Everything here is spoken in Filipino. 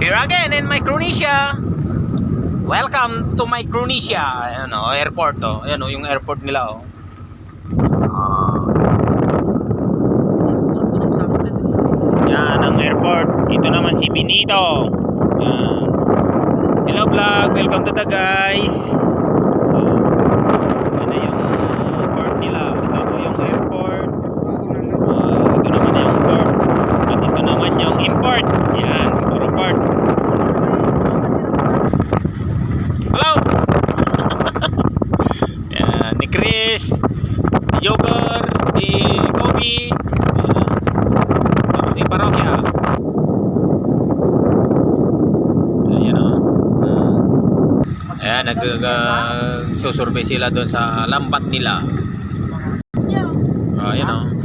Here again in Micronesia. Welcome to Micronesia. Ayan o, airport o. Ayan o, yung airport nila o. Yan ang airport. Ito naman si Benito. Yan. Hello vlog, welcome to the guys. Yan na yung port nila. Ito po yung airport. Ito naman yung port. At ito naman yung import. Yan, puro port. Hello. Yan, ni Chris, ni Joker, ni Kobe. Tapos ni Parokya. Ayan o. Ayan, nagsusurvey sila doon sa lambat nila. Ayan o.